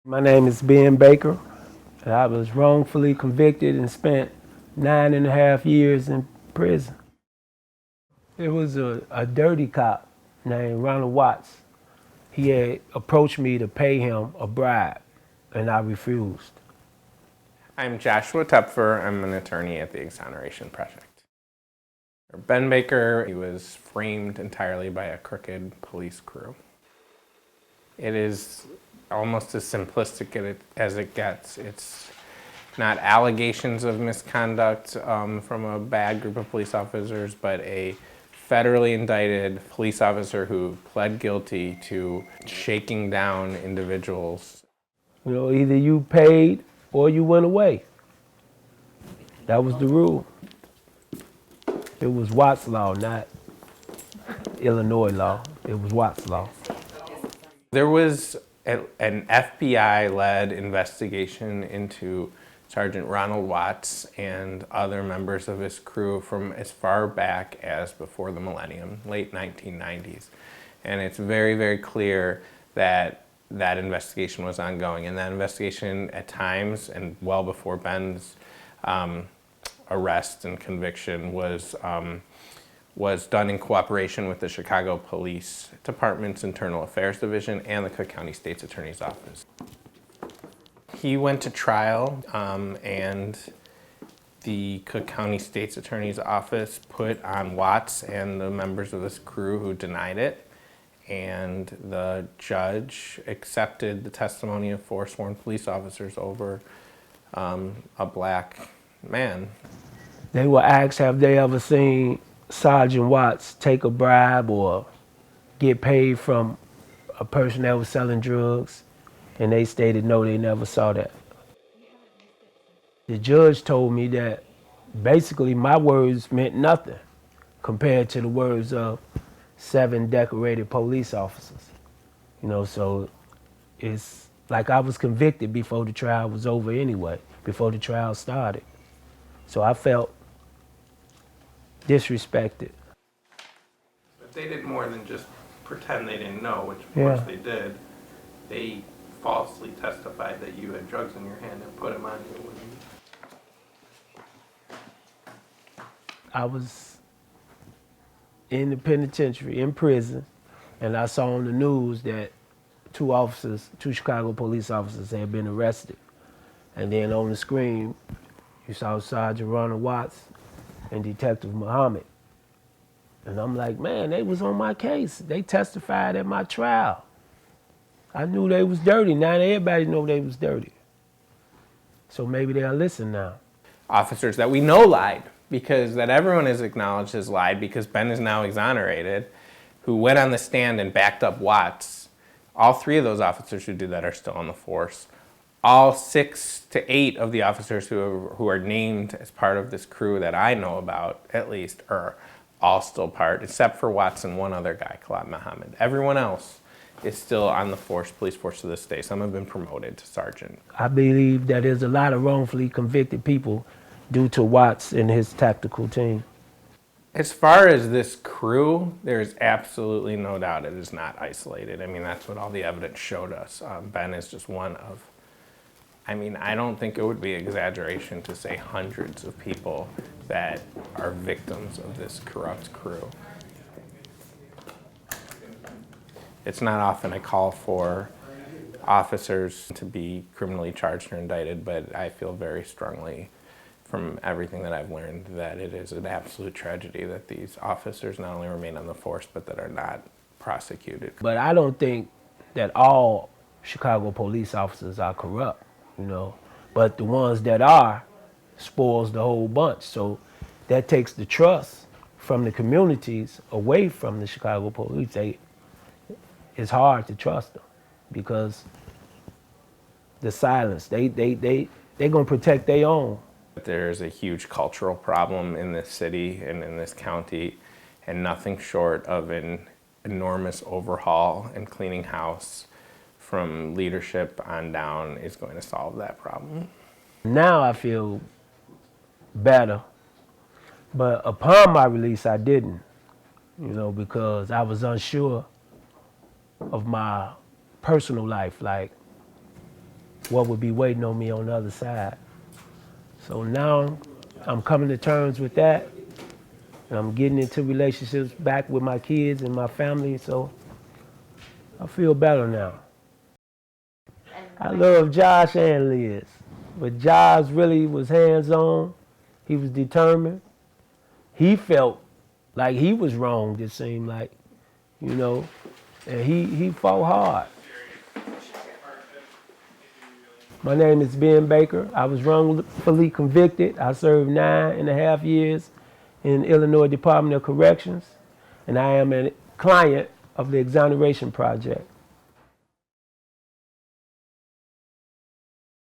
My name is Ben Baker, and I was wrongfully convicted and spent 9.5 years in prison. It was a dirty cop named Ronald Watts. He had approached me to pay him a bribe, and I refused. I'm Joshua Tepfer. I'm an attorney at the Exoneration Project. Ben Baker, he was framed entirely by a crooked police crew. It is almost as simplistic as it gets. It's not allegations of misconduct from a bad group of police officers, but a federally indicted police officer who pled guilty to shaking down individuals. Either you paid or you went away. That was the rule. It was Watts' law, not Illinois law. It was Watts' law. There was an FBI-led investigation into Sergeant Ronald Watts and other members of his crew from as far back as before the millennium, late 1990s. And it's very, very clear that that investigation was ongoing. And that investigation at times, and well before Ben's arrest and conviction, was done in cooperation with the Chicago Police Department's Internal Affairs Division and the Cook County State's Attorney's Office. He went to trial, and the Cook County State's Attorney's Office put on Watts and the members of this crew who denied it, and the judge accepted the testimony of 4 sworn police officers over a black man. They were asked, have they ever seen Sergeant Watts take a bribe or get paid from a person that was selling drugs? And they stated no, they never saw that. The judge told me that basically my words meant nothing compared to the words of 7 decorated police officers. So it's like I was convicted before the trial was over anyway, before the trial started. So I felt disrespected. But they did more than just pretend they didn't know, which of Yeah. course they did. They falsely testified that you had drugs in your hand and put them on you. I was in the penitentiary, in prison, and I saw on the news that 2 Chicago police officers had been arrested. And then on the screen, you saw Sergeant Ronald Watts and Detective Muhammad. And I'm like, man, they was on my case. They testified at my trial. I knew they was dirty. Now everybody know they was dirty. So maybe they'll listen now. Officers that we know lied, because that everyone has acknowledged has lied, because Ben is now exonerated, who went on the stand and backed up Watts. All 3 of those officers who did that are still on the force. All 6 to 8 of the officers who are named as part of this crew that I know about, at least, are all still part, except for Watts and one other guy, Khalid Muhammad. Everyone else is still on the police force to this day. Some have been promoted to sergeant. I believe that there's a lot of wrongfully convicted people due to Watts and his tactical team. As far as this crew, there's absolutely no doubt it is not isolated. I mean, that's what all the evidence showed us. Ben is just one of, I don't think it would be exaggeration to say hundreds of people that are victims of this corrupt crew. It's not often I call for officers to be criminally charged or indicted, but I feel very strongly from everything that I've learned that it is an absolute tragedy that these officers not only remain on the force, but that are not prosecuted. But I don't think that all Chicago police officers are corrupt, But the ones that are spoils the whole bunch. So that takes the trust from the communities away from the Chicago police. It's hard to trust them because the silence, they're gonna protect their own. There's a huge cultural problem in this city and in this county, and nothing short of an enormous overhaul and cleaning house from leadership on down is going to solve that problem. Now I feel better, but upon my release I didn't, because I was unsure of my personal life. Like, what would be waiting on me on the other side. So now I'm coming to terms with that. And I'm getting into relationships back with my kids and my family, so I feel better now. I love Josh and Liz, but Josh really was hands-on. He was determined. He felt like he was wronged, it seemed like, you know, and he fought hard. My name is Ben Baker. I was wrongfully convicted. I served 9.5 years in Illinois Department of Corrections, and I am a client of the Exoneration Project.